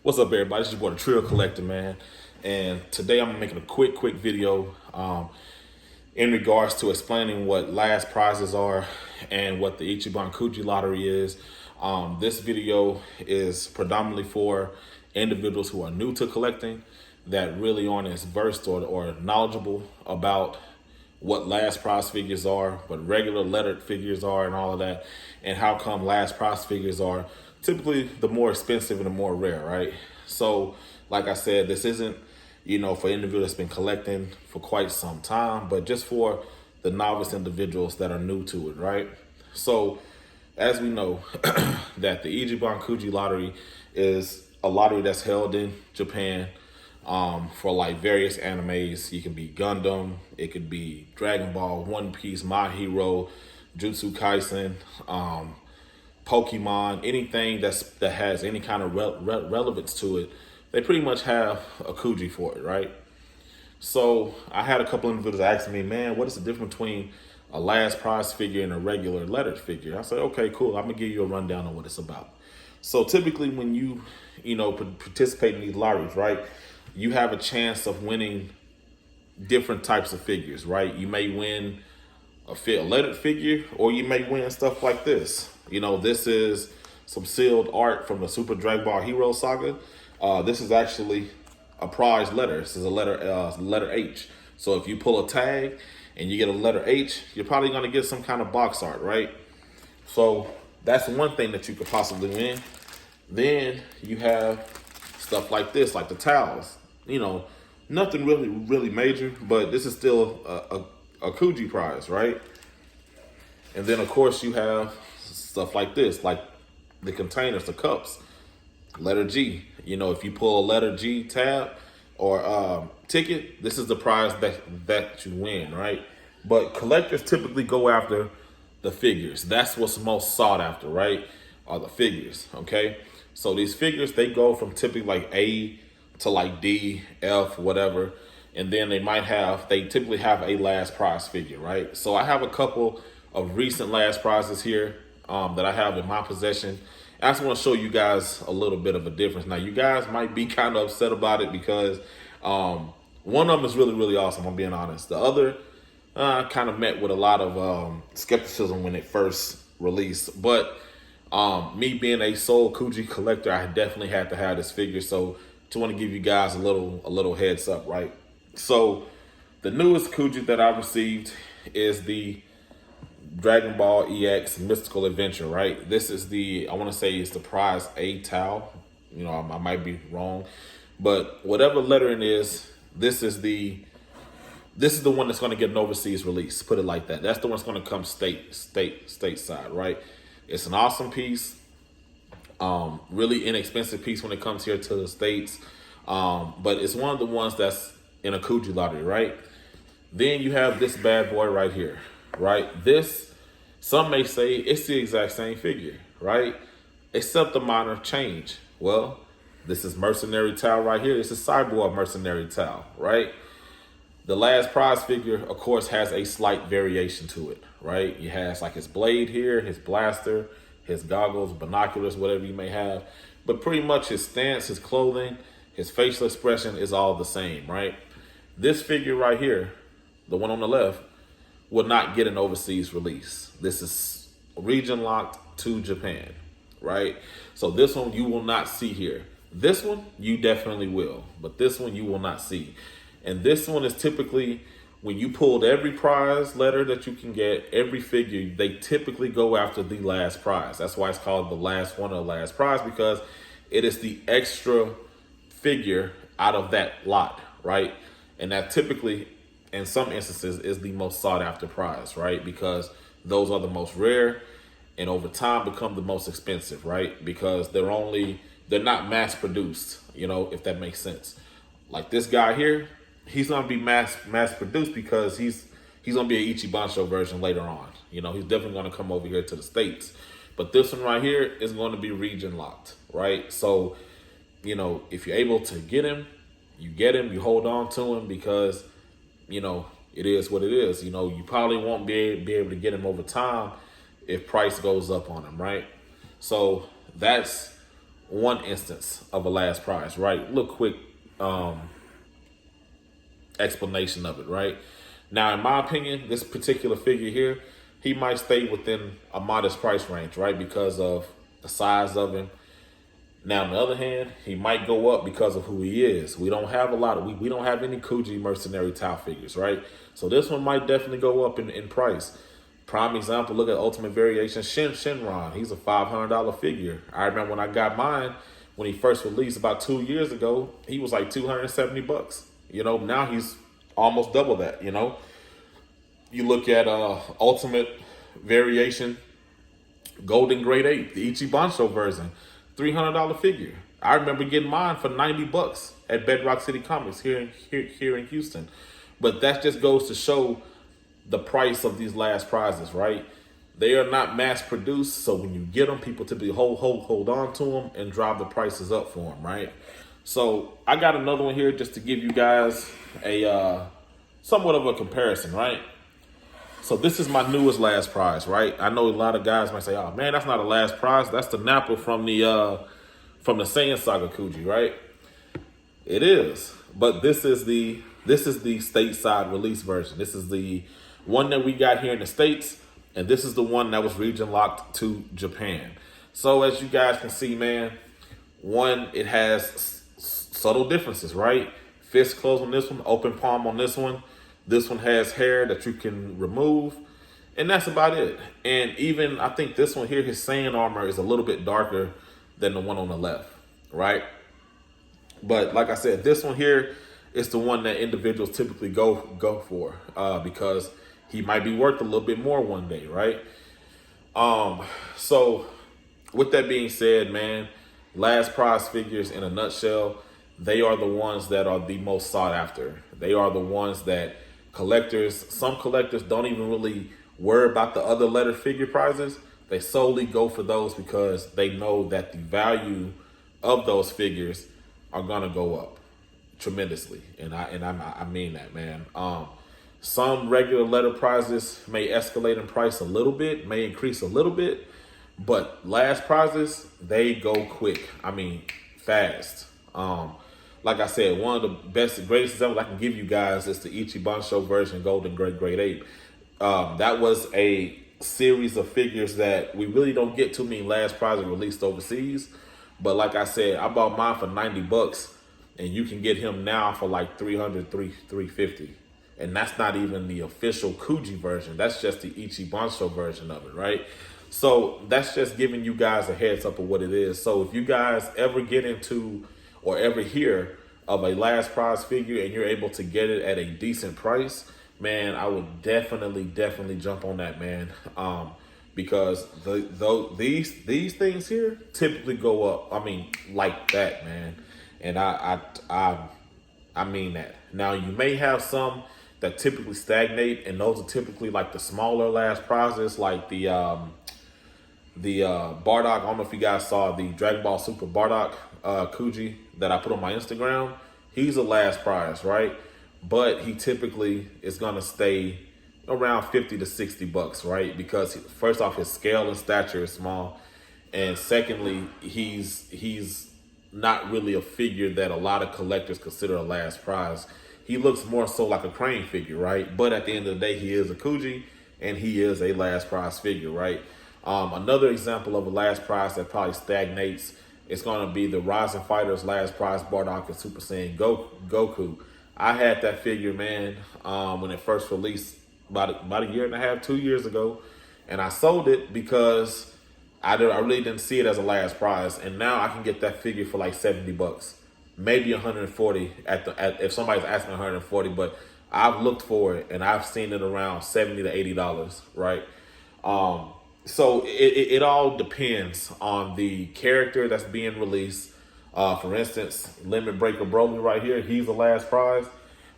What's up, everybody? This is your boy, the Trill Collector, man. And today I'm making a quick video in regards to explaining what last prizes are and what the Ichiban Kuji lottery is. This video is predominantly for individuals who are new to collecting that really aren't as versed or knowledgeable about what last prize figures are, what regular lettered figures are, and all of that, and how come last prize figures are typically the more expensive and the more rare, right? So, like I said, this isn't, for individuals that's been collecting for quite some time, but just for the novice individuals that are new to it, right? So, as we know, that the Ichiban Kuji lottery is a lottery that's held in Japan for like various animes. You can be Gundam, it could be Dragon Ball, One Piece, My Hero, Jutsu Kaisen, Pokemon, anything that has any kind of relevance to it. They pretty much have a Kuji for it, right? So I had a couple individuals asking me, man, what is the difference between a last prize figure and a regular lettered figure? I said, okay, cool. I'm gonna give you a rundown on what it's about. So typically when you participate in these lotteries, right, you have a chance of winning different types of figures, right? You may win a lettered figure, or you may win stuff like this. This is some sealed art from the Super Dragon Ball Hero Saga. This is actually a prize letter. This is a letter H. So if you pull a tag and you get a letter H, you're probably going to get some kind of box art, right? So that's one thing that you could possibly win. Then you have stuff like this, like the towels. Nothing really major, but this is still a Kuji prize, right? And then of course you have stuff like this, like the containers, the cups, letter G. If you pull a letter G tab or ticket, this is the prize that you win, right? But collectors typically go after the figures. That's what's most sought after, right? Are the figures, okay? So these figures, they go from typically like A to like D, F, whatever. And then they typically have a last prize figure, right? So I have a couple of recent last prizes here that I have in my possession. I just want to show you guys a little bit of a difference. Now, you guys might be kind of upset about it because one of them is really awesome, I'm being honest. The other kind of met with a lot of skepticism when it first released. But me being a sole Kuji collector, I definitely had to have this figure. So just want to give you guys a little heads up, right? So the newest Kuji that I received is the Dragon Ball EX Mystical Adventure, right? This is I want to say it's the prize A Tau. I might be wrong, but whatever lettering is, this is the one that's going to get an overseas release. Put it like that. That's the one that's going to come stateside, right? It's an awesome piece. Really inexpensive piece when it comes here to the States. But it's one of the ones that's in a Kuji lottery, right? Then you have this bad boy right here, right? This, some may say it's the exact same figure, right? Except the minor change. Well, this is Mercenary Tau right here. This is Cyborg Mercenary Tau, right? The last prize figure, of course, has a slight variation to it, right? He has like his blade here, his blaster, his goggles, binoculars, whatever you may have. But pretty much his stance, his clothing, his facial expression is all the same, right? This figure right here, the one on the left, will not get an overseas release. This is region locked to Japan, right? So this one you will not see here. This one you definitely will, but this one you will not see. And this one is typically, when you pulled every prize letter that you can get, every figure, they typically go after the last prize. That's why it's called the last one or the last prize, because it is the extra figure out of that lot, right? And that typically, in some instances, is the most sought after prize, right? Because those are the most rare and over time become the most expensive, right? Because they're not mass produced, if that makes sense. Like this guy here, he's gonna be mass produced because he's gonna be an Ichiban version later on. He's definitely gonna come over here to the States. But this one right here is going to be region locked, right? So, if you're able to get him, you get him, you hold on to him, because, it is what it is. You probably won't be able to get him over time if price goes up on him, right? So that's one instance of a last prize, right? Look, quick explanation of it, right? Now, in my opinion, this particular figure here, he might stay within a modest price range, right? Because of the size of him. Now, on the other hand, he might go up because of who he is. We don't have a lot of, we don't have any Kuji mercenary Tau figures, right? So this one might definitely go up in price. Prime example, look at Ultimate Variation Shinron. He's a $500 figure. I remember when I got mine, when he first released about 2 years ago, he was like $270. You know, now he's almost double that, you know. You look at Ultimate Variation Golden Grade 8, the Ichiban version, $300 figure. I remember getting mine for $90 at Bedrock City Comics here in Houston. But that just goes to show the price of these last prizes, right? They are not mass produced, so when you get them, people typically hold on to them and drive the prices up for them, right? So I got another one here just to give you guys a somewhat of a comparison, right? So this is my newest last prize, right? I know a lot of guys might say, "Oh man, that's not a last prize. That's the Nappa from the Saiyan Saga Kuji, right?" It is, but this is the stateside release version. This is the one that we got here in the States, and this is the one that was region locked to Japan. So as you guys can see, man, one, it has subtle differences, right? Fist close on this one, open palm on this one. This one has hair that you can remove, and that's about it. And even, I think this one here, his Saiyan armor is a little bit darker than the one on the left, right? But like I said, this one here is the one that individuals typically go for because he might be worth a little bit more one day, right? So with that being said, man, last prize figures in a nutshell, they are the ones that are the most sought after. They are the ones that some collectors don't even really worry about the other letter figure prizes. They solely go for those because they know that the value of those figures are gonna go up tremendously, and I mean that, man. Some regular letter prizes may escalate in price a little bit, may increase a little bit, but last prizes, they go quick. I mean, fast. Like I said, one of the greatest examples I can give you guys is the Ichiban version Golden Grade 8. That was a series of figures that we really don't get too many last prizes released overseas. But like I said, I bought mine for $90, and you can get him now for like $350. And that's not even the official Kuji version. That's just the Ichiban version of it, right? So that's just giving you guys a heads up of what it is. So if you guys ever get into or ever hear of a last prize figure and you're able to get it at a decent price, man, I would definitely jump on that, man. Because these things here typically go up. I mean, like that, man. And I mean that. Now you may have some that typically stagnate, and those are typically like the smaller last prizes, like the Bardock. I don't know if you guys saw the Dragon Ball Super Bardock Kuji that I put on my Instagram. He's a last prize, right? But he typically is gonna stay around $50 to $60, right? Because first off, his scale and stature is small, and secondly, he's not really a figure that a lot of collectors consider a last prize. He looks more so like a crane figure, right? But at the end of the day, he is a Kuji, and he is a last prize figure, right? Another example of a last prize that probably stagnates is going to be the Rising Fighters last prize Bardock and Super Saiyan Goku. I had that figure, man, when it first released about a year and a half, 2 years ago, and I sold it because I really didn't see it as a last prize, and now I can get that figure for like $70, maybe 140 if somebody's asking 140, but I've looked for it and I've seen it around $70 to $80, right? So it all depends on the character that's being released. For instance, Limit Breaker Broly right here, he's the last prize.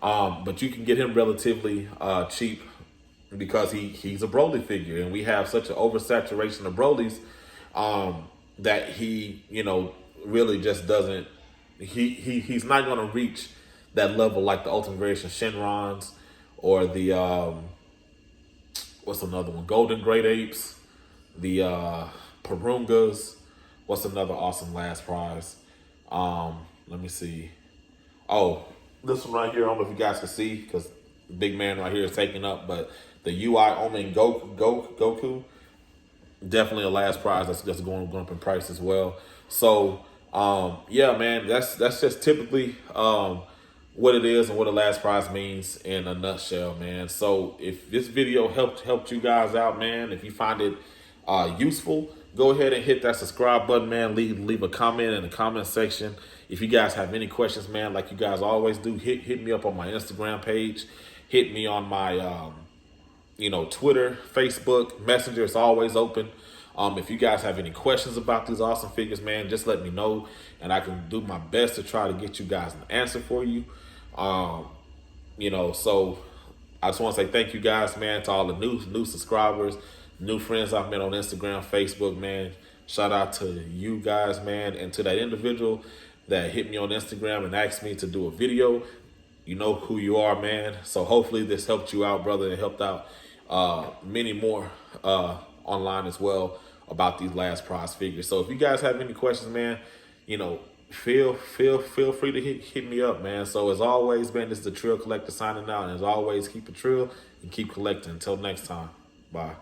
But you can get him relatively cheap because he's a Broly figure, and we have such an oversaturation of Brolys that he, really just doesn't. He's not going to reach that level like the Ultimate Variation Shenrons or the what's another one? Golden Great Apes, the Purungas, What's another awesome last prize? Let me see. Oh, this one right here. I don't know if you guys can see because the big man right here is taking up, but the UI Omen Goku, definitely a last prize that's going up in price as well. So yeah, man, that's just typically what it is and what a last prize means in a nutshell, man. So if this video helped you guys out, man, if you find it useful, go ahead and hit that subscribe button, man. Leave a comment in the comment section. If you guys have any questions, man, like you guys always do, hit me up on my Instagram page. Hit me on my Twitter, Facebook, Messenger. It's always open. If you guys have any questions about these awesome figures, man, just let me know, and I can do my best to try to get you guys an answer for you. So I just want to say thank you guys, man, to all the new subscribers, new friends I've met on Instagram, Facebook, man. Shout out to you guys, man, and to that individual that hit me on Instagram and asked me to do a video. You know who you are, man. So hopefully this helped you out, brother, and helped out many more online as well about these last prize figures. So if you guys have any questions, man, feel free to hit me up, man. So as always, man, this is the Trill Collector signing out. And as always, keep it trill and keep collecting. Until next time, bye.